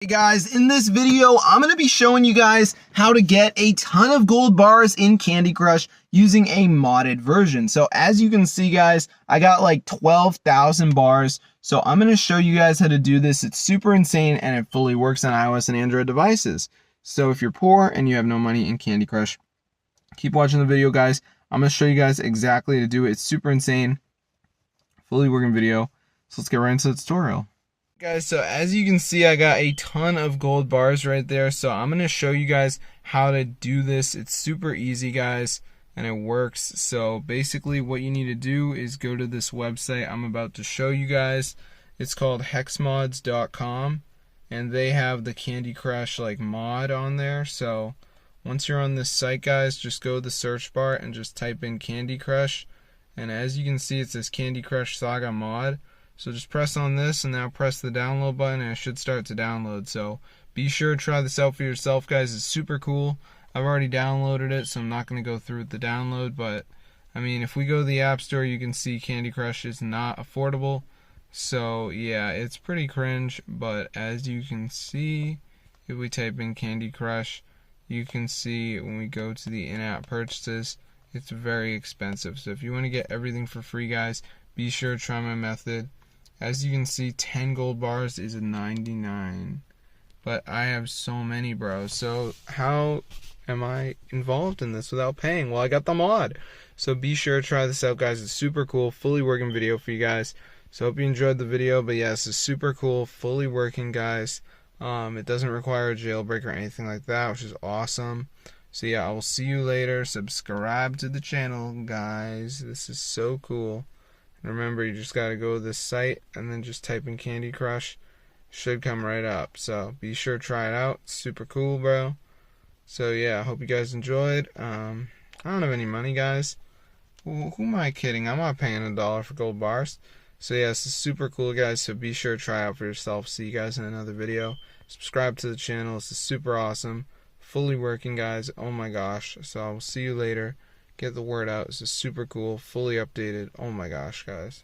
Hey guys, in this video, I'm going to be showing you guys how to get a ton of gold bars in Candy Crush using a modded version. So as you can see guys, I got like 12,000 bars. So I'm going to show you guys how to do this. It's super insane and it fully works on iOS and Android devices. So if you're poor and you have no money in Candy Crush, keep watching the video guys. I'm going to show you guys exactly how to do it. It's super insane, fully working video. So let's get right into the tutorial. Guys, so as you can see, I got a ton of gold bars right there, so I'm going to show you guys how to do this. It's super easy guys, and it works. So basically what you need to do is go to this website I'm about to show you guys. It's called hexmods.com, and they have the Candy Crush like mod on there. So once you're on this site guys, just go to the search bar and just type in Candy Crush, and as you can see it says Candy Crush Saga mod. So just press on this and now press the download button and it should start to download. So be sure to try this out for yourself guys. It's super cool. I've already downloaded it, so I'm not going to go through with the download, but I mean if we go to the App Store you can see Candy Crush is not affordable. So yeah, it's pretty cringe, but as you can see, if we type in Candy Crush, you can see when we go to the in-app purchases, it's very expensive. So if you want to get everything for free guys, be sure to try my method. As you can see, 10 gold bars is a 99. But I have so many, bro. So how am I involved in this without paying? Well, I got the mod. So be sure to try this out, guys. It's super cool. Fully working video for you guys. So hope you enjoyed the video. But yeah, this is super cool. Fully working, guys. It doesn't require a jailbreak or anything like that, which is awesome. So yeah, I will see you later. Subscribe to the channel, guys. This is so cool. Remember, you just gotta go to this site and then just type in Candy Crush. Should come right up. So be sure to try it out. It's super cool, bro. So yeah, I hope you guys enjoyed. I don't have any money, guys. Who am I kidding? I'm not paying $1 for gold bars. So yeah, this is super cool, guys. So be sure to try it out for yourself. See you guys in another video. Subscribe to the channel. This is super awesome. Fully working, guys. Oh my gosh. So I will see you later. Get the word out. This is super cool, fully updated. Oh my gosh, guys.